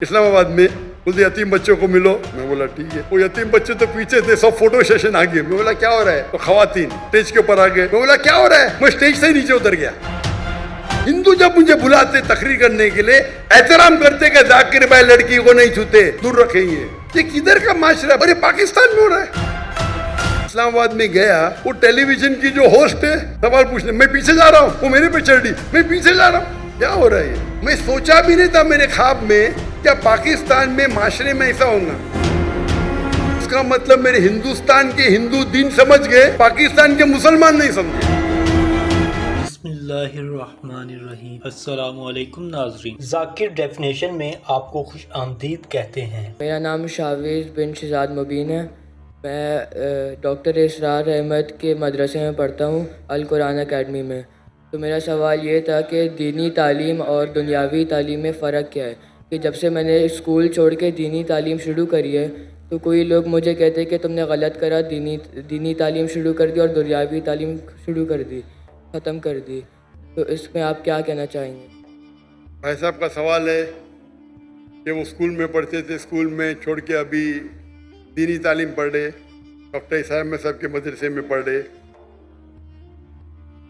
इस्लामाबाद में बोलते यतीम बच्चों को मिलो। मैं बोला ठीक है। वो यतीम बच्चे तो पीछे थे, सब फोटो सेशन आ गए। मैं बोला क्या हो रहा है? तो खवातीन स्टेज के ऊपर आ गए। मैं बोला क्या हो रहा है? मैं स्टेज से ही नीचे उतर गया। हिंदू जब मुझे बुलाते तकरीर करने के लिए एहतराम करते कि जाकिर भाई लड़की को नहीं छूते, दूर रखेंगे। ये किधर का माशरा है? अरे पाकिस्तान में हो रहा है। इस्लामाबाद में गया, वो टेलीविजन की जो होस्ट है सवाल पूछने, मैं पीछे जा रहा हूँ, वो मेरे पे चढ़ दी, मैं पीछे जा रहा हूँ। क्या हो रहा है? मैं सोचा भी नहीं था मेरे ख्वाब में क्या पाकिस्तान में माशरे में ऐसा होगा। इसका मतलब मेरे हिंदुस्तान के हिंदू दीन समझ गए, पाकिस्तान के मुसलमान नहीं समझे। बिस्मिल्लाहिर्रहमानिर्रहीम। अस्सलामुअलैकुम नाज़रीन, जाकिर डेफिनेशन में आपको खुश आमदीद कहते हैं। मेरा नाम शावेज़ बिन शहजाद मुबीन है। मैं डॉक्टर इसरार अहमद के मदरसे में पढ़ता हूँ, अल कुरान अकेडमी में। तो मेरा सवाल ये था कि दीनी तालीम और दुनियावी तालीम में फ़र्क क्या है। कि जब से मैंने स्कूल छोड़ के दीनी तालीम शुरू करी है तो कोई लोग मुझे कहते हैं कि तुमने गलत करा, दीनी तालीम शुरू कर दी और दुनियावी तालीम शुरू कर दी, ख़त्म कर दी। तो इसमें आप क्या कहना चाहेंगे? भाई साहब का सवाल है कि वो स्कूल में पढ़ते थे, स्कूल में छोड़ के अभी दीनी तालीम पढ़ रहे, डॉक्टर इसाहब में साहब के मदरसे में पढ़ रहे।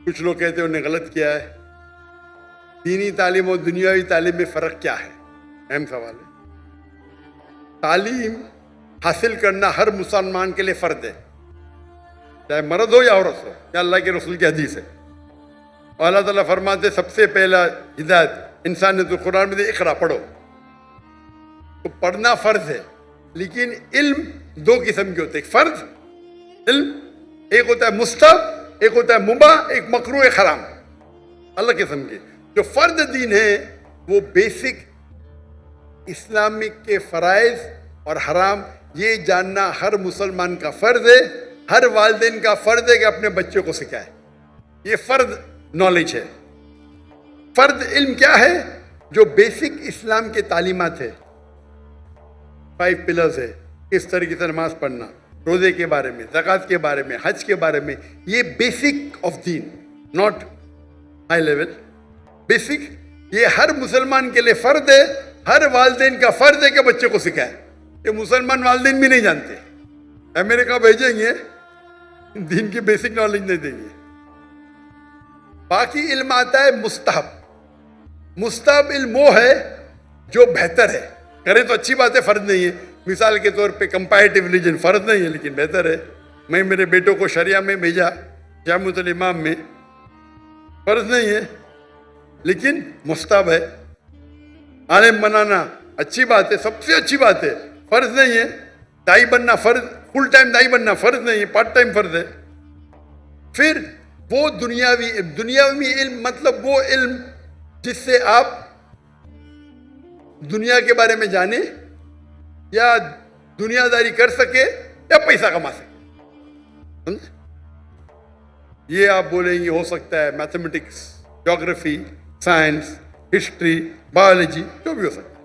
कुछ लोग कहते हैं उन्हें गलत किया है। दीनी तालीम और दुनियावी तालीम में फ़र्क क्या है? अहम सवाल है। तालीम हासिल करना हर मुसलमान के लिए फ़र्ज है, चाहे मर्द हो या औरत हो। या अल्लाह के रसूल की हदीस है। और अल्लाह ताला फरमाते सबसे पहला हिदायत इंसान ने तो कुरान में दे, इक़रा पढ़ो। तो पढ़ना फ़र्ज है, लेकिन इल्म दो किस्म के होते हैं। फ़र्ज इल्म, एक होता है मुस्तहब, एक होता है मुबाह, एक मकरूह, एक हराम। अलग किस्म के। जो फ़र्ज दीन है वो बेसिक इस्लामिक के फ़राइज़ और हराम ये जानना हर मुसलमान का फ़र्ज़ है। हर वालिदैन का फ़र्ज़ है कि अपने बच्चों को सिखाए। ये फ़र्ज नॉलेज है। फ़र्ज इल्म क्या है? जो बेसिक इस्लाम के तालीमात है, 5 पिलर्स है। किस तरीके से नमाज पढ़ना, रोज़े के बारे में, ज़कात के बारे में, हज के बारे में। ये basic of Deen, not high level, basic. ये हर मुसलमान के लिए फ़र्ज है। हर वालिदैन का फ़र्ज है कि बच्चे को सिखाए। ये मुसलमान वालिदैन भी नहीं जानते, अमेरिका भेजेंगे, दीन की बेसिक नॉलेज नहीं देंगे। बाकी इल्म आता है मुस्तहब। मुस्तहब इल्म वो है जो बेहतर है। करे तो अच्छी बात है, फ़र्ज नहीं है। मिसाल के तौर पे कंपैरेटिव रिलीजन फ़र्ज नहीं है लेकिन बेहतर है। मैं मेरे बेटों को शरिया में भेजा, जामुअल इमाम में, फ़र्ज नहीं है लेकिन मुस्तहब है। आलिम बनाना अच्छी बात है, सबसे अच्छी बात है, फ़र्ज नहीं है। दाई बनना फ़र्ज, फुल टाइम दाई बनना फ़र्ज नहीं है, पार्ट टाइम फ़र्ज है। फिर वो दुनियावी इल्म मतलब वो इल्म जिससे आप दुनिया के बारे में जाने या दुनियादारी कर सके या पैसा कमा सके। ये आप बोलेंगे हो सकता है mathematics, geography, science, history, biology, जो भी हो सकता है।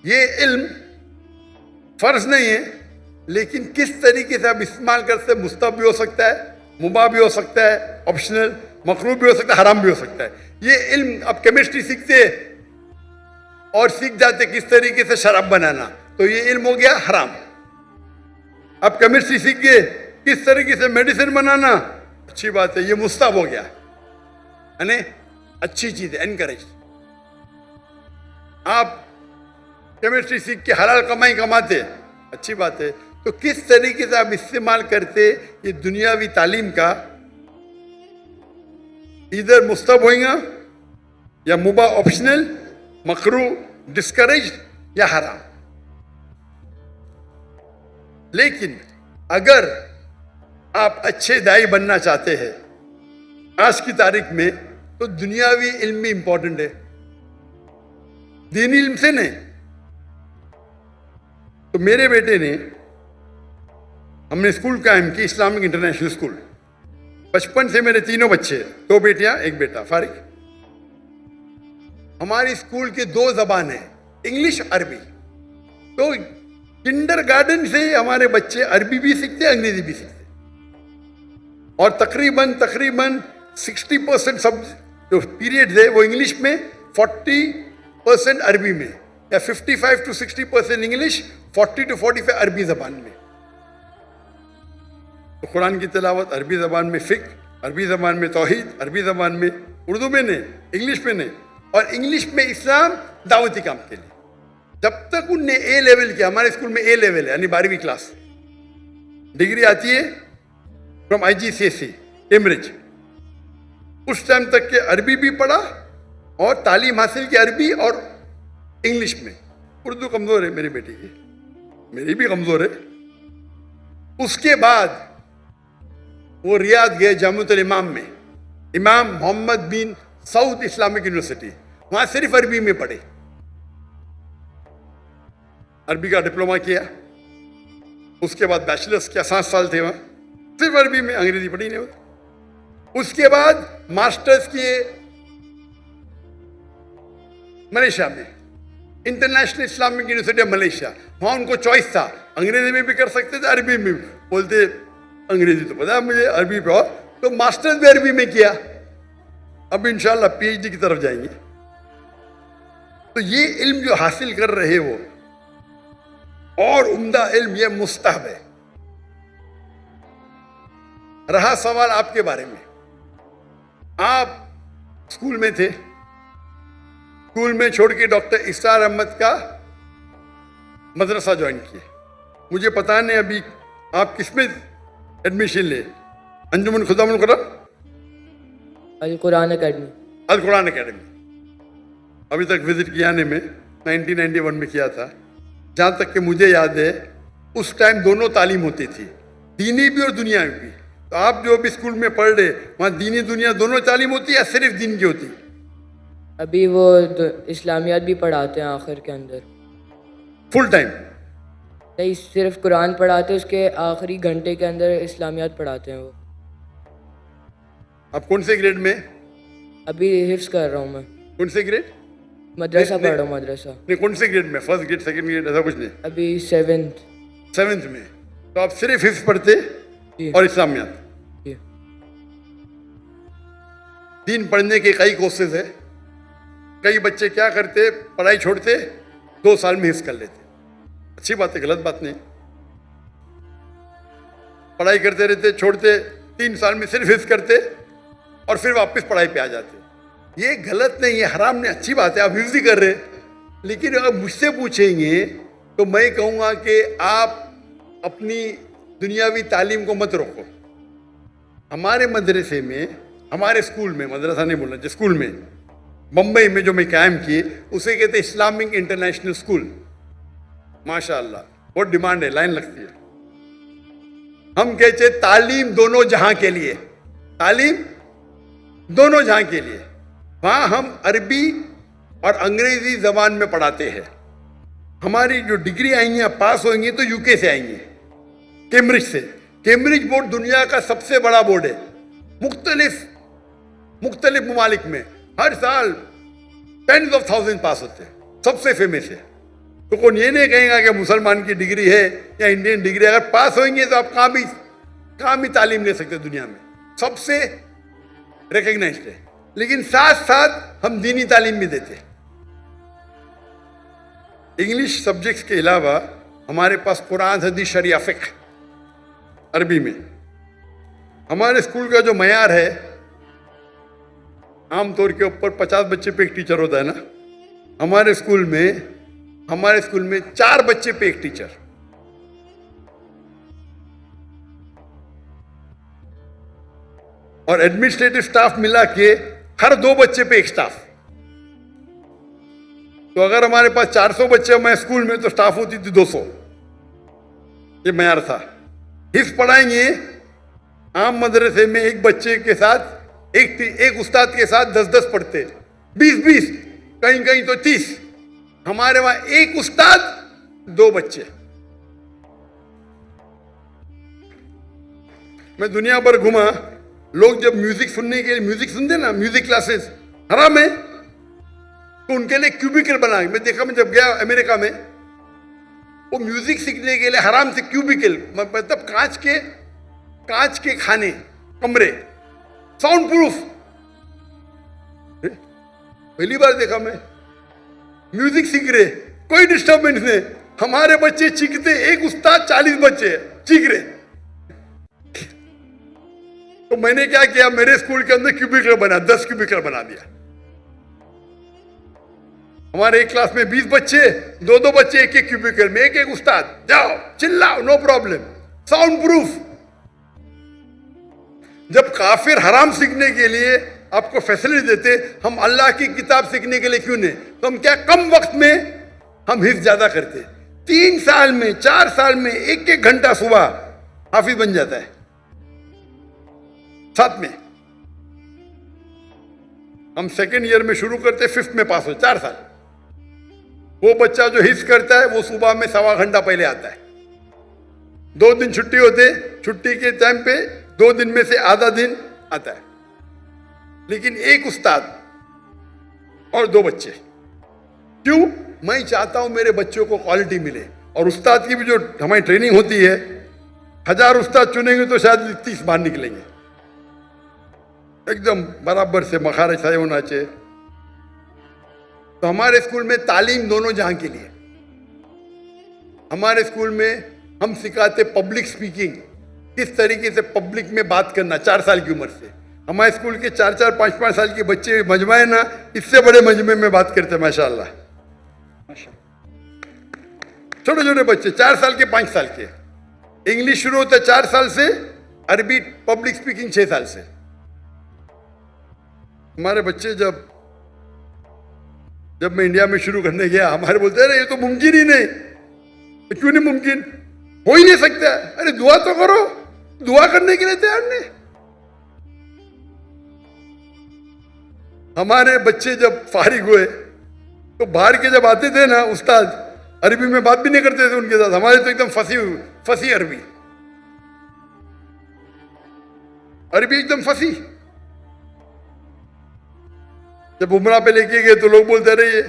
ये इल्म फ़र्ज नहीं है लेकिन किस तरीके से आप इस्तेमाल करते, मुस्तहब भी हो सकता है, मुबाह भी हो सकता है, ऑप्शनल, मकरूह भी हो सकता है, हराम भी हो सकता है। ये इल्म आप केमिस्ट्री सीखते और सीख जाते किस तरीके से शराब बनाना, तो ये इल्म हो गया हराम। आप केमिस्ट्री सीख गए किस तरीके से मेडिसिन बनाना, अच्छी बात है, ये मुस्तहब हो गया, यानी अच्छी चीज़ है, एनकरेज। आप केमिस्ट्री सीख के हलाल कमाई कमाते, अच्छी बात है। तो किस तरीके से आप इस्तेमाल करते ये दुनियावी तालीम का, इधर मुस्तहब होगा या मुबाह, ऑप्शनल, मकरूह, डिस्करेज या हराम। लेकिन अगर आप अच्छे दाई बनना चाहते हैं आज की तारीख में, तो दुनियावी इल्म भी इंपॉर्टेंट है, दीनी इल्म से नहीं। तो मेरे बेटे ने, हमने स्कूल कायम की, इस्लामिक इंटरनेशनल स्कूल। बचपन से मेरे तीनों बच्चे, 2 बेटियां 1 बेटा, फारिग। हमारी स्कूल के 2 ज़बान है, इंग्लिश, अरबी। तो किंडरगार्टन से हमारे बच्चे अरबी भी सीखते, अंग्रेजी भी सीखते। और तकरीबन 60% सब जो पीरियड है वो इंग्लिश में, 40% अरबी में। या 55 to 60% इंग्लिश, 40 to 45 अरबी ज़बान में। तो कुरान की तिलावत अरबी ज़बान में, फ़िक़्ह अरबी ज़बान में, तौहीद अरबी ज़बान में, उर्दू में नहीं, इंग्लिश में नहीं, और इंग्लिश में इस्लाम दावती काम के लिए। जब तक उनने ए लेवल किया, हमारे स्कूल में ए लेवल है यानी 12वीं क्लास, डिग्री आती है फ्रॉम IGCSE कैम्ब्रिज, उस टाइम तक के अरबी भी पढ़ा और तालीम हासिल की अरबी और इंग्लिश में। उर्दू कमज़ोर है मेरी बेटी की, मेरी भी कमज़ोर है। उसके बाद वो रियाद गए जामिअतुल इमाम में, इमाम मोहम्मद बिन सऊद इस्लामिक यूनिवर्सिटी, वहाँ सिर्फ अरबी में पढ़े, अरबी का डिप्लोमा किया। उसके बाद बैचलर्स किया, 7 साल थे वहाँ, सिर्फ अरबी में, अंग्रेजी पढ़ी नहीं होती। उसके बाद मास्टर्स किए मलेशिया में, international Islamic university of Malaysia. वहाँ उनको चॉइस था, अंग्रेजी में भी कर सकते थे, अरबी में भी। बोलते अंग्रेजी तो पता है मुझे, अरबी पे और, तो मास्टर्स भी अरबी में किया। अब इंशाल्लाह PhD की तरफ जाएंगे। तो ये इल्म जो हासिल कर रहे वो और उम्दा इल्म, ये मुस्तहब है। रहा सवाल आपके बारे में, आप स्कूल में थे, स्कूल में छोड़ के डॉक्टर इसरार अहमद का मदरसा ज्वाइन किए। मुझे पता नहीं अभी आप किसमें एडमिशन ले, अंजुमन खुदामुल कुरान, अल कुरान अकेडमी। अल कुरान अकेडमी अभी तक विजिट किया ने में 1991 में किया था। जहाँ तक कि मुझे याद है उस टाइम दोनों तालीम होती थी, दीनी भी और दुनियावी भी। तो आप जो भी स्कूल में पढ़ रहे, वहाँ दीनी दुनिया दोनों तालीम होती है या सिर्फ दीन की होती? अभी वो इस्लामियात भी पढ़ाते हैं आखिर के अंदर, फुल टाइम नहीं सिर्फ कुरान पढ़ाते हैं, उसके आखिरी घंटे के अंदर इस्लामियात पढ़ाते हैं वो। आप कौन से ग्रेड में? अभी हिफ्स कर रहा हूँ मैं, कौन से ग्रेड? मदरसा पढ़ रहा हूँ, मदरसा। नहीं, कौन से ग्रेड में? फर्स्ट ग्रेड, सेकंड ग्रेड, ऐसा कुछ नहीं? अभी 7th में। तो आप सिर्फ हिफ्स पढ़ते जी। और इस्लामियात? जी। दीन पढ़ने के कई कोर्सेज है। कई बच्चे क्या करते, पढ़ाई छोड़ते, 2 साल में हिफ्स कर लेते। अच्छी बात है, गलत बात नहीं। पढ़ाई करते रहते, छोड़ते, 3 साल में सिर्फ हिफ्स करते और फिर वापस पढ़ाई पे आ जाते। ये गलत नहीं है, हराम नहीं, अच्छी बात है, आप हिफ्स ही कर रहे। लेकिन अगर मुझसे पूछेंगे तो मैं कहूँगा कि आप अपनी दुनियावी तालीम को मत रोको। हमारे मदरसे में, हमारे स्कूल में, मदरसा नहीं बोलना, स्कूल में बम्बई में जो मैं कायम किए उसे कहते इस्लामिक इंटरनेशनल स्कूल। माशाअल्लाह बहुत डिमांड है, लाइन लगती है। हम कहते तालीम दोनों जहां के लिए, तालीम दोनों जहां के लिए। वहां हम अरबी और अंग्रेजी जबान में पढ़ाते हैं। हमारी जो डिग्री आएंगी, आप पास होंगी तो UK से आएंगी, कैम्ब्रिज से। कैम्ब्रिज बोर्ड दुनिया का सबसे बड़ा बोर्ड है, मुख्तलिफ ममालिक में हर साल 10s of thousands पास होते हैं, सबसे फेमस है। तो कौन ये नहीं कहेगा कि मुसलमान की डिग्री है या इंडियन डिग्री, अगर पास होंगे तो आप कहाँ भी तालीम ले सकते दुनिया में, सबसे रिकग्नाइज्ड है। लेकिन साथ साथ हम दीनी तालीम भी देते हैं। इंग्लिश सब्जेक्ट्स के अलावा हमारे पास कुरान, हदीस, शरिया, फिक्र अरबी में। हमारे स्कूल का जो मयार है, आमतौर के ऊपर 50 बच्चे पे एक टीचर होता है ना, हमारे स्कूल में 4 बच्चे पे एक टीचर। और एडमिनिस्ट्रेटिव स्टाफ मिला के हर 2 बच्चे पे एक स्टाफ। तो अगर हमारे पास 400 बच्चे हमारे स्कूल में तो स्टाफ होती थी 200। ये मयार था। हिफ्ज़ पढ़ाएंगे, आम मदरसे में एक बच्चे के साथ एक उस्ताद के साथ 10-10 पढ़ते, 20-20, कहीं तो 30। हमारे वहां एक उस्ताद 2 बच्चे। मैं दुनिया भर घुमा, लोग जब म्यूजिक सुनने के लिए, म्यूजिक सुनते ना, म्यूजिक क्लासेस हराम है, तो उनके लिए क्यूबिकल बना। मैं देखा, मैं जब गया अमेरिका में, वो म्यूजिक सीखने के लिए हराम से क्यूबिकल, मतलब कांच के खाने, कमरे, साउंड प्रूफ। पहली बार देखा मैं, म्यूजिक सीख रहे, कोई डिस्टर्बेंस नहीं। हमारे बच्चे चीखते, एक उस्ताद 40 बच्चे चीख रहे। तो मैंने क्या किया, मेरे स्कूल के अंदर क्यूबिकल बना, 10 क्यूबिकल बना दिया। हमारे एक क्लास में 20 बच्चे, 2-2 बच्चे एक एक क्यूबिकल में, एक एक उस्ताद, जाओ चिल्लाओ, नो प्रॉब्लम, साउंड प्रूफ। जब काफिर हराम सीखने के लिए आपको फैसिलिटी देते, हम अल्लाह की किताब सीखने के लिए क्यों नहीं? तो हम क्या कम वक्त में हम हिफ्ज ज्यादा करते। 3 साल में, 4 साल में 1-1 घंटा सुबह हाफिज बन जाता है। साथ में हम सेकेंड ईयर में शुरू करते, 5th में पास हो, 4 साल। वो बच्चा जो हिफ्ज करता है वो सुबह में 1.25 घंटा पहले आता है। 2 दिन छुट्टी होते, छुट्टी के टाइम पे 2 दिन में से आधा दिन आता है। लेकिन एक उस्ताद और 2 बच्चे। क्यों? मैं चाहता हूं मेरे बच्चों को क्वालिटी मिले। और उस्ताद की भी जो हमारी ट्रेनिंग होती है, 1000 उस्ताद चुनेंगे तो शायद 30 बाहर निकलेंगे। एकदम बराबर से मखारज सही होना चाहिए। तो हमारे स्कूल में तालीम दोनों जहां के लिए। हमारे स्कूल में हम सिखाते पब्लिक स्पीकिंग, किस तरीके से पब्लिक में बात करना 4 साल की उम्र से। हमारे स्कूल के 4-4, 5-5 साल के बच्चे मजमा है ना, इससे बड़े मजमे में बात करते माशाल्लाह। छोटे छोटे बच्चे 4 साल के, 5 साल के। इंग्लिश शुरू होता है 4 साल से, अरबी पब्लिक स्पीकिंग 6 साल से। हमारे बच्चे जब मैं इंडिया में शुरू करने गया, हमारे बोलते अरे ये तो मुमकिन ही नहीं। तो क्यों नहीं मुमकिन? हो ही नहीं सकता। अरे दुआ तो करो, दुआ करने के लिए तैयार नहीं। हमारे बच्चे जब फारिग हुए तो बाहर के जब आते थे ना उस्ताद, अरबी में बात भी नहीं करते थे उनके साथ। हमारे तो एकदम फंसी अरबी एकदम फंसी। जब उमरा पे लेके गए तो लोग बोलते रहे ये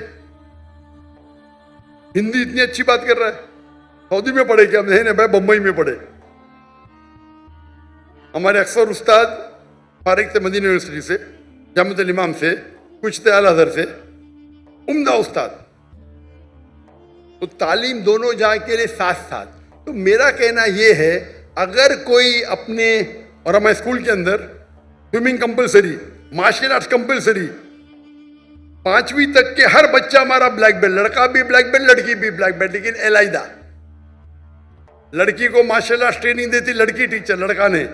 हिंदी इतनी अच्छी बात कर रहा है, सऊदी में पढ़े क्या? नहीं भाई, बंबई में पढ़े। हमारे अक्सर उस्ताद फारिग थे मदीना यूनिवर्सिटी से, जामिअतुल इमाम से, कुछ थे अल अज़हर से, उम्दा उस्ताद। तो तालीम दोनों जहां के लिए साथ साथ। तो मेरा कहना यह है, अगर कोई अपने, और हमारे स्कूल के अंदर swimming compulsory, martial arts compulsory, 5वीं तक के हर बच्चा हमारा ब्लैक बेल्ट, लड़का भी ब्लैक बेल्ट, लड़की भी ब्लैक बेल्ट। लेकिन एलाइदा लड़की को मार्शल आर्ट्स ट्रेनिंग देती लड़की टीचर, लड़का नहीं।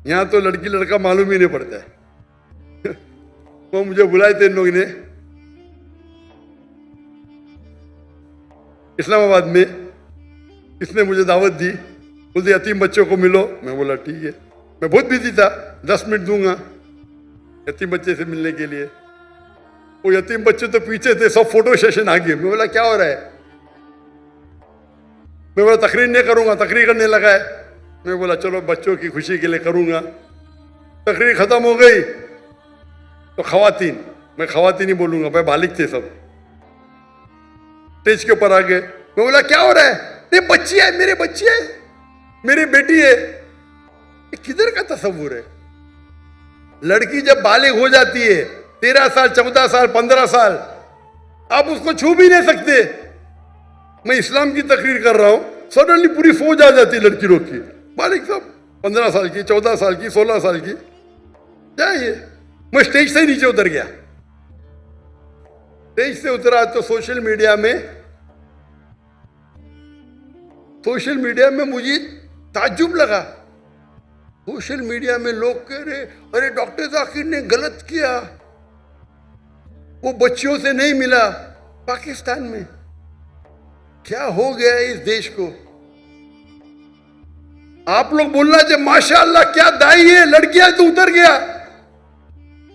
यहां तो लड़की लड़का मालूम ही नहीं पड़ता है। वो मुझे बुलाए थे इन लोगों ने इस्लामाबाद में, किसने मुझे दावत दी, बोलते यतीम बच्चों को मिलो। मैं बोला ठीक है। मैं बहुत बिजी था, 10 मिनट दूंगा यतीम बच्चे से मिलने के लिए। वो यतीम बच्चे तो पीछे थे, सब फोटो सेशन आगे। मैं बोला क्या हो रहा है? मैं बोला तकरीर नहीं करूंगा, तकरीर करने लगा है। मैं बोला चलो बच्चों की खुशी के लिए करूंगा। तकरीर खत्म हो गई तो खवातीन, मैं खवातीन ही बोलूंगा भाई, बालिग थे सब, स्टेज के ऊपर आ गए। मैं बोला क्या हो रहा है? ये बच्ची है, मेरे बच्ची है, मेरी बेटी है। किधर का तस्वुर है? लड़की जब बालिग हो जाती है 13 साल, 14 साल, 15 साल, आप उसको छू भी नहीं सकते। मैं इस्लाम की तकरीर कर रहा हूं, सडनली पूरी फौज आ जाती है लड़की लोग की, बालिग सब 15 साल की, 14 साल की, 16 साल की। क्या ये? मैं स्टेज से ही नीचे उतर गया। स्टेज से उतरा तो सोशल मीडिया में मुझे ताज्जुब लगा। सोशल मीडिया में लोग कह रहे अरे डॉक्टर जाकिर ने गलत किया, वो बच्चियों से नहीं मिला। पाकिस्तान में क्या हो गया है इस देश को? आप लोग बोलना चाहिए माशाअल्लाह क्या दाई है, लड़कियां तो उतर गया।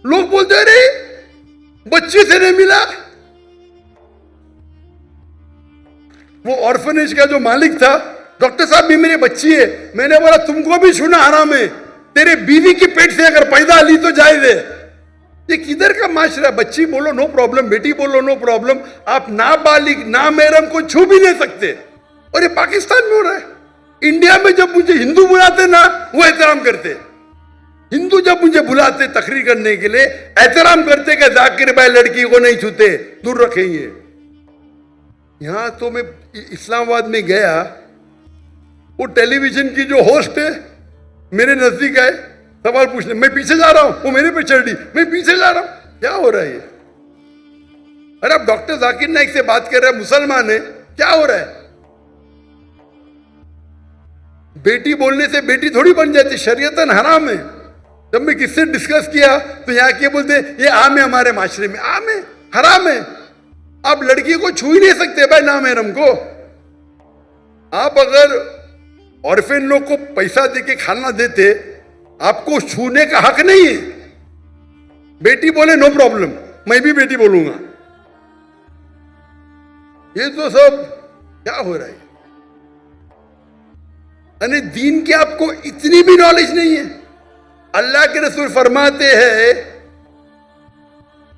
लोग बोलते अरे बच्ची से नहीं मिला। वो ऑर्फनेज का जो मालिक था, डॉक्टर साहब भी मेरी बच्ची है। मैंने बोला तुमको भी छूना हराम है, तेरे बीवी की पेट से अगर पैदा ली तो जायज है। ये किधर का माशरा? बच्ची बोलो नो प्रॉब्लम, बेटी बोलो नो प्रॉब्लम, आप नाबालिग नामहरम को छू भी नहीं सकते। और ये पाकिस्तान में हो रहा है। इंडिया में जब मुझे हिंदू बुलाते ना, वो एहतराम करते। हिंदू जब मुझे बुलाते तकरीर करने के लिए, एहतराम करते कि जाकिर भाई लड़की को नहीं छूते, दूर रखेंगे। यहाँ तो मैं इस्लामाबाद में गया, वो टेलीविजन की जो होस्ट है मेरे नजदीक आए सवाल पूछने, मैं पीछे जा रहा हूं, वो मेरे पे चढ़ दी, मैं पीछे जा रहा हूं, क्या हो रहा है ये? अरे आप डॉक्टर जाकिर नाइक से बात कर रहे हैं, मुसलमान है, क्या हो रहा है? बेटी बोलने से बेटी थोड़ी बन जाती, शरीयतन हराम है। जब मैं किससे डिस्कस किया तो यहाँ के बोलते ये आम है, हमारे माशरे में आम है, हराम है। आप लड़की को छू ही नहीं सकते भाई नामहरम को। आप अगर ऑर्फेन लोग को पैसा देके खाना देते, आपको छूने का हक नहीं है। बेटी बोले नो प्रॉब्लम, मैं भी बेटी बोलूंगा। ये तो सब क्या हो रहा है? यानी दीन की आपको इतनी भी नॉलेज नहीं है। अल्लाह के रसूल फरमाते हैं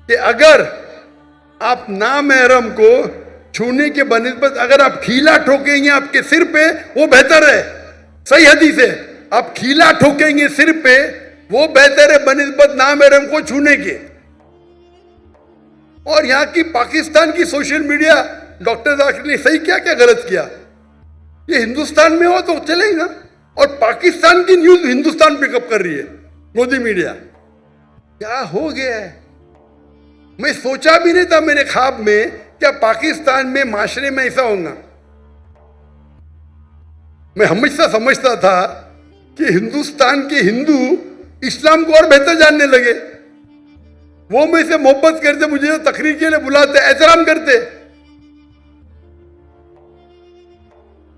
कि अगर आप नामहरम को छूने के बनिस्बत अगर आप खीला ठोकेंगे आपके सिर पे, वो बेहतर है। सही हदीस है, आप खीला ठोकेंगे सिर पे, वो बेहतर है बनिस्बत नामहरम को छूने के। और यहां की पाकिस्तान की सोशल मीडिया, डॉक्टर जाकिर ने सही क्या क्या गलत किया? ये हिंदुस्तान में हो तो चलेगा, और पाकिस्तान की न्यूज हिंदुस्तान पिकअप कर रही है, मोदी मीडिया। क्या हो गया है? मैं सोचा भी नहीं था मेरे ख्वाब में क्या पाकिस्तान में माशरे में ऐसा होगा। मैं हमेशा समझता था कि हिंदुस्तान के हिंदू इस्लाम को और बेहतर जानने लगे। वो मुझे से मोहब्बत करते, मुझे तकरीर के लिए बुलाते, एहतराम करते।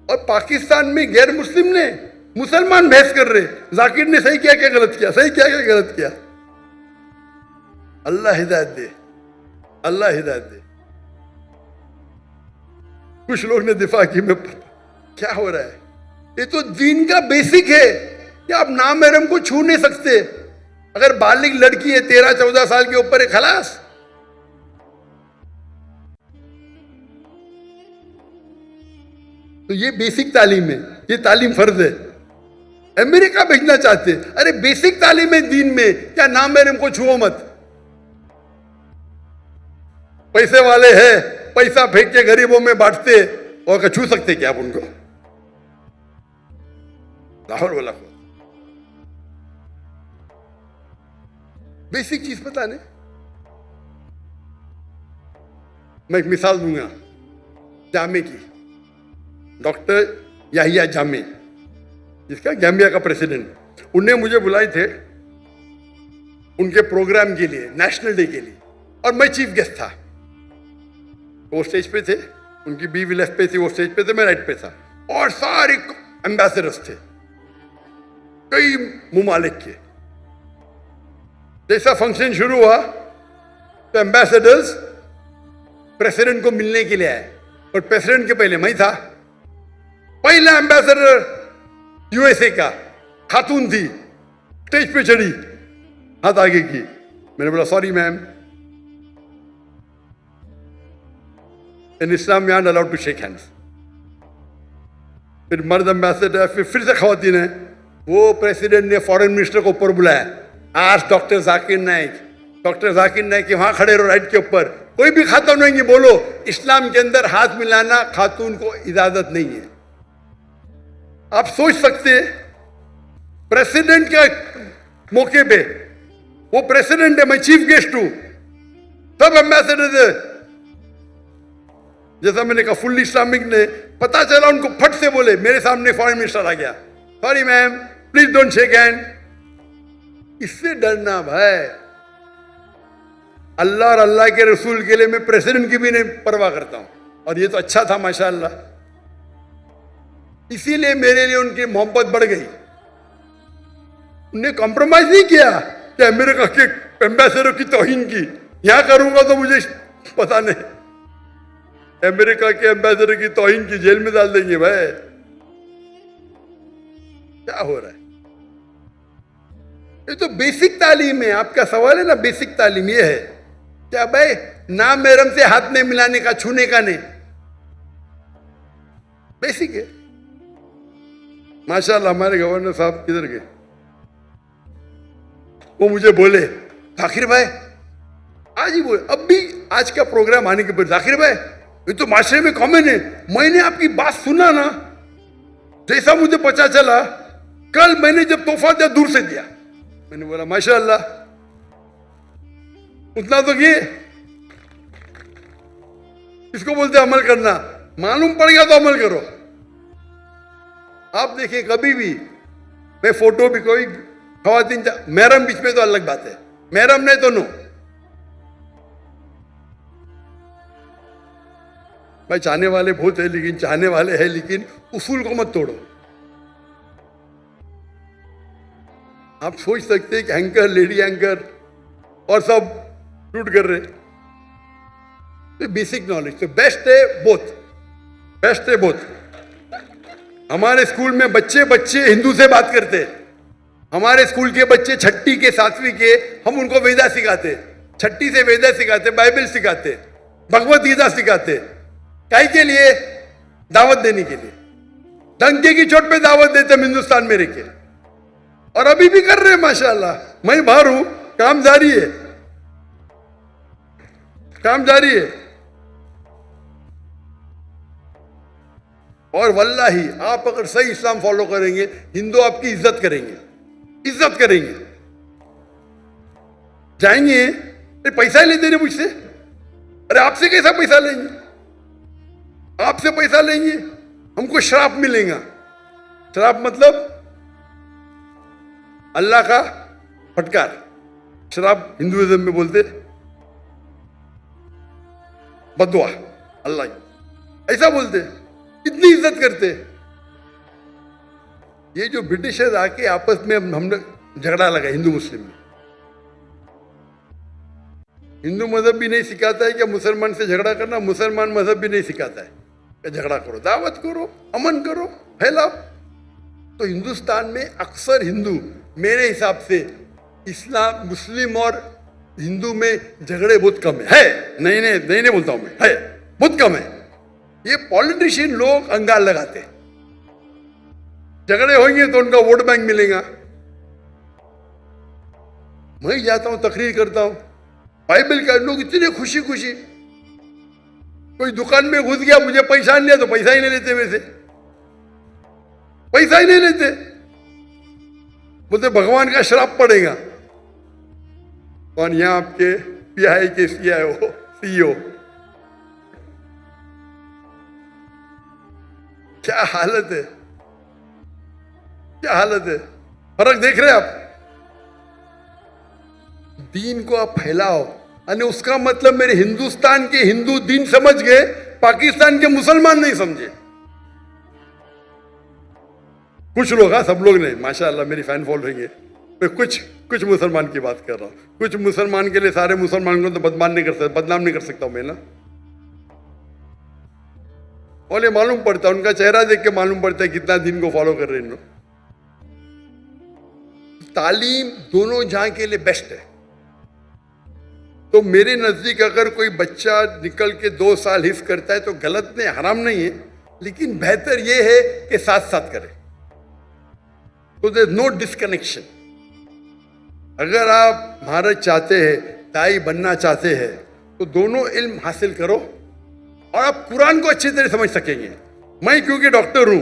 और पाकिस्तान में गैर मुस्लिम ने मुसलमान बहस कर रहे, जाकिर ने सही क्या क्या गलत किया, सही क्या क्या गलत किया। अल्लाह हिदायत दे, अल्लाह हिदायत दे। कुछ लोग ने दिफा की, में क्या हो रहा है? ये तो दीन का बेसिक है कि आप नामहरम को छू नहीं सकते। अगर बालिग लड़की है 13-14 साल के ऊपर है, खलास। तो ये बेसिक तालीम है, ये तालीम फर्ज है। अमेरिका भेजना चाहते, अरे बेसिक तालीम है दीन में, क्या नामहरम को छुओ मत। पैसे वाले हैं, पैसा फेंक के गरीबों में बांटते, और क्या छू सकते क्या आप उनको? लाहौर वाला को बेसिक चीज पता नहीं। मैं एक मिसाल दूंगा जामे की। डॉक्टर याहिया जामे, जिसका गैम्बिया का प्रेसिडेंट, उनने मुझे बुलाए थे उनके प्रोग्राम के लिए, नेशनल डे के लिए, और मैं चीफ गेस्ट था। वो स्टेज पे थे, उनकी बीवी लेफ्ट पे थी, वो स्टेज पे थे, मैं राइट पे था, और सारे एम्बेसडर्स थे कई मुमालिक के। जैसा फंक्शन शुरू हुआ तो एम्बेसडर्स प्रेसिडेंट को मिलने के लिए आए, और प्रेसिडेंट के पहले मैं था। पहला एम्बेसडर यूएसए का खातून थी, स्टेज पे चढ़ी, हाथ आगे की। मैंने बोला sorry ma'am, in Islam we are allowed to shake hands. फिर मर्द एम्बेसडर, फिर से खवातीन है। वो प्रेसिडेंट ने फॉरेन मिनिस्टर को ऊपर बुलाया, आज डॉक्टर जाकिर नाइक, डॉक्टर जाकिर नाइक वहां खड़े रहो राइट के ऊपर, कोई भी खातून नहीं बोलो, इस्लाम के अंदर हाथ मिलाना खातून को इजाजत नहीं है। आप सोच सकते प्रेसिडेंट के मौके पे, वो प्रेसिडेंट है, मैं चीफ गेस्ट हूं, सब एम्बेसडर है। जैसा मैंने कहा फुल इस्लामिक ने, पता चला उनको फट से बोले, मेरे सामने फॉरेन मिनिस्टर आ गया, sorry ma'am please don't shake hand. इससे डरना भाई, अल्लाह और अल्लाह के रसूल के लिए मैं प्रेसिडेंट की भी नहीं परवाह करता हूं, और ये तो अच्छा था माशाअल्लाह। इसीलिए मेरे लिए उनकी मोहब्बत बढ़ गई। उन्हें कॉम्प्रोमाइज नहीं किया कि अमेरिका के एम्बेसडर की तौहीन की, यहां करूंगा तो मुझे पता नहीं, अमेरिका के एम्बेसडर की तौहीन की जेल में डाल देंगे भाई। क्या हो रहा है? ये तो बेसिक तालीम है। आपका सवाल है ना, बेसिक तालीम ये है क्या भाई, नामहरम से हाथ नहीं मिलाने का, छूने का नहीं, बेसिक है। माशाल्लाह हमारे गवर्नर साहब किधर गए? वो मुझे बोले जाकिर भाई, आज ही बोले, अब भी आज का प्रोग्राम आने के बाद, जाकिर भाई ये तो माशरे में कॉमन है। मैंने आपकी बात सुना ना, जैसा मुझे पता चला, कल मैंने जब तोहफा दिया दूर से दिया, मैंने बोला माशाअल्लाह, उतना तो ये इसको बोलते अमल करना। मालूम पड़ गया तो अमल करो। आप देखिए, कभी भी मैं फोटो भी कोई खवातीन महरम बीच में तो अलग बात है, महरम नहीं तो नो। भाई चाहने वाले बहुत है, लेकिन चाहने वाले हैं, लेकिन उसूल को मत तोड़ो। आप सोच सकते हैं कि एंकर, लेडी एंकर और सब शूट कर रहे, तो बेसिक नॉलेज तो बेस्ट है, बोथ बेस्ट है, बोथ। हमारे स्कूल में बच्चे हिंदू से बात करते हैं। हमारे स्कूल के बच्चे छठी के, सातवीं के, हम उनको वेदा सिखाते, छठी से वेदा सिखाते, बाइबल सिखाते, भगवत गीता सिखाते। काहे के लिए? दावत देने के लिए। डंके की चोट पे दावत देते हम हिंदुस्तान में रह के, और अभी भी कर रहे हैं माशाल्लाह। मैं बाहर हूं, काम जारी है, काम जारी है। और वल्लाही आप अगर सही इस्लाम फॉलो करेंगे, हिंदू आपकी इज्जत करेंगे, इज्जत करेंगे। जाएंगे, अरे पैसा ही लेते रहे मुझसे, अरे आपसे कैसा पैसा लेंगे? आपसे पैसा लेंगे, हमको श्राप मिलेगा। श्राप मतलब अल्लाह का फटकार, श्राप हिंदुइज्म में बोलते बदुआ, अल्लाह ऐसा बोलते, इतनी इज्जत करते। ये जो ब्रिटिशर्स आके आपस में हमने झगड़ा लगा हिंदू मुस्लिम में। हिंदू मजहब भी नहीं सिखाता है कि मुसलमान से झगड़ा करना, मुसलमान मजहब भी नहीं सिखाता है कि झगड़ा करो, दावत करो, अमन करो, फैलाओ। तो हिंदुस्तान में अक्सर हिंदू, मेरे हिसाब से इस्लाम, मुस्लिम और हिंदू में झगड़े बहुत कम है। नहीं बोलता हूं मैं, है बहुत कम है। ये पॉलिटिशियन लोग अंगार लगाते, झगड़े होंगे तो उनका वोट बैंक मिलेगा। मैं जाता हूं, तकरीर करता हूं, बाइबल का लोग इतने खुशी खुशी, कोई दुकान में घुस गया, मुझे पैसा नहीं लिया तो पैसा ही नहीं लेते, मेरे से पैसा ही नहीं लेते, बोलते भगवान का श्राप पड़ेगा। और यहां आपके पीआई के सीईओ, क्या हालत है, क्या हालत है। फर्क देख रहे हैं आप? दीन को आप फैलाओ, और उसका मतलब मेरे हिंदुस्तान के हिंदू दीन समझ गए, पाकिस्तान के मुसलमान नहीं समझे। कुछ लोग, हाँ सब लोग नहीं, माशाअल्लाह मेरी फैन फॉलोइंग है। मैं कुछ मुसलमान की बात कर रहा हूं। कुछ मुसलमान के लिए सारे मुसलमान को तो बदनाम नहीं कर सकता हूं मैं ना। और ये मालूम पड़ता है, उनका चेहरा देख के मालूम पड़ता है कितना दिन को फॉलो कर रहे हैं। तालीम दोनों जहां के लिए बेस्ट है। तो मेरे नजदीक अगर कोई बच्चा निकल के 2 साल हिफ्ज करता है तो गलत नहीं, हराम नहीं है, लेकिन बेहतर यह है कि साथ साथ करे। तो देयर नो डिस्कनेक्शन। अगर आप महारत चाहते हैं, दाई बनना चाहते हैं, तो दोनों इल्म हासिल करो और आप कुरान को अच्छी तरह समझ सकेंगे। मैं क्योंकि डॉक्टर हूं,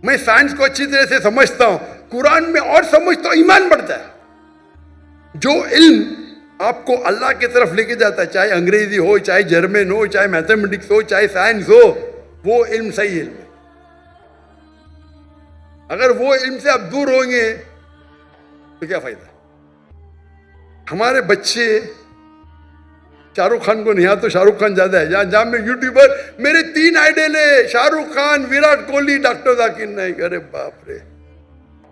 मैं साइंस को अच्छी तरह से समझता हूं, कुरान में और समझता हूं, ईमान बढ़ता है। जो इल्म आपको अल्लाह की तरफ लेके जाता है, चाहे अंग्रेजी हो, चाहे जर्मन हो, चाहे मैथमेटिक्स हो, चाहे साइंस हो, वो इल्म सही इल्म है। अगर वो इल्म से आप दूर होंगे तो क्या फायदा। हमारे बच्चे शाहरुख खान को नहीं, यहाँ तो शाहरुख खान ज्यादा है, जहां में यूट्यूबर मेरे 3 आइडल है, शाहरुख खान, विराट कोहली, डॉक्टर जाकिर नाइक। अरे बाप रे,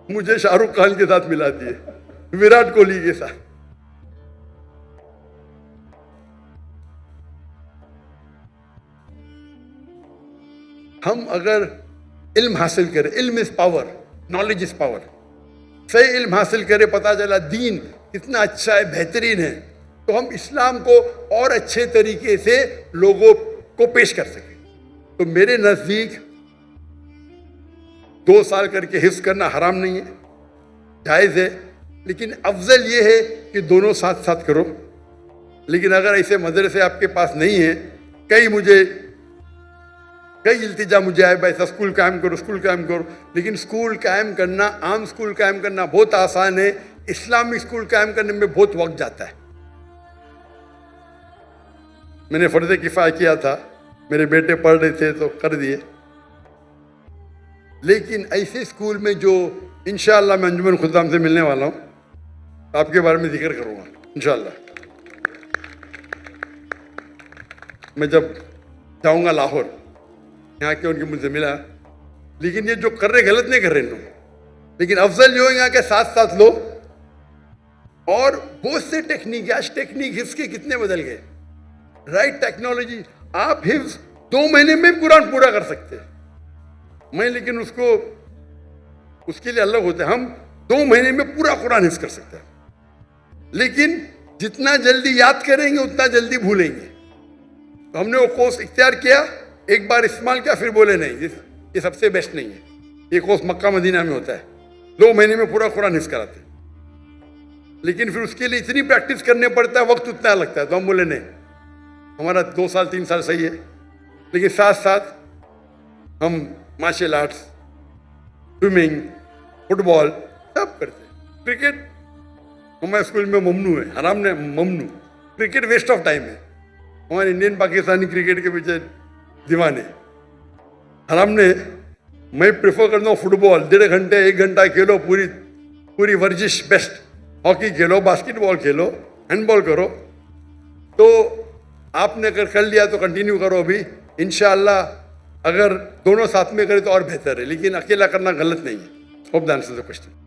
मुझे शाहरुख खान के साथ मिला दिए, विराट कोहली के साथ। हम अगर इल्म हासिल करें, इल्म is power, knowledge is power, सही इल्म हासिल करें, पता चला दीन कितना अच्छा है, बेहतरीन है, तो हम इस्लाम को और अच्छे तरीके से लोगों को पेश कर सकें। तो मेरे नजदीक 2 साल करके हिफ्ज करना हराम नहीं है, जायज़ है, लेकिन अफजल ये है कि दोनों साथ साथ करो। लेकिन अगर ऐसे मदरसे आपके पास नहीं है, कई मुझे कई इल्तिजा मुझे आए, भाई स्कूल कायम करो, स्कूल कायम करो। लेकिन स्कूल कायम करना, आम स्कूल कायम करना बहुत आसान है, इस्लामिक स्कूल कायम करने में बहुत वक्त जाता है। मैंने फर्ज किफ़ाया किया था, मेरे बेटे पढ़ रहे थे तो कर दिए। लेकिन ऐसे स्कूल में जो इंशाअल्लाह मैं अंजुमन खुदाम से मिलने वाला हूँ, आपके बारे में जिक्र करूँगा इंशाअल्लाह। मैं जब जाऊँगा लाहौर, यहाँ के उनके मुझसे मिला। लेकिन ये जो कर रहे गलत नहीं कर रहे लोग, लेकिन अफजल जो है यहाँ के साथ साथ लो। और बहुत से टेक्निक, आज टेक्निक हिफ्ज के कितने बदल गए, राइट टेक्नोलॉजी। आप हिफ्ज 2 महीने में कुरान पूरा कर सकते हैं। मैं लेकिन उसके लिए अलग होता है, हम 2 महीने में पूरा कुरान हिफ्ज कर सकते हैं। लेकिन जितना जल्दी याद करेंगे उतना जल्दी भूलेंगे। तो हमने वो कोर्स इख्तियार किया, एक बार इस्तेमाल किया, फिर बोले नहीं ये सबसे बेस्ट नहीं है। ये कोर्स मक्का मदीना में होता है, 2 महीने में पूरा कुरान हिफ्ज कराते हैं। लेकिन फिर उसके लिए इतनी प्रैक्टिस करने पड़ता है, वक्त उतना लगता है। तो हम बोले नहीं, हमारा 2 साल 3 साल सही है। लेकिन साथ साथ हम मार्शल आर्ट्स, स्विमिंग, फुटबॉल सब करते हैं। क्रिकेट हमारे स्कूल में ममनू है, हराम ने ममनू। क्रिकेट वेस्ट ऑफ टाइम है। हमारे इंडियन पाकिस्तानी क्रिकेट के पीछे दीवाने। हराम ने, मैं प्रेफर करता हूँ फुटबॉल, 1.5 घंटे 1 घंटा खेलो, पूरी वर्जिश बेस्ट। हॉकी खेलो, बास्केटबॉल खेलो, हैंडबॉल करो। तो आपने अगर कर लिया तो कंटिन्यू करो। अभी इंशाअल्लाह अगर दोनों साथ में करें तो और बेहतर है, लेकिन अकेला करना गलत नहीं है। Hope the answer the question.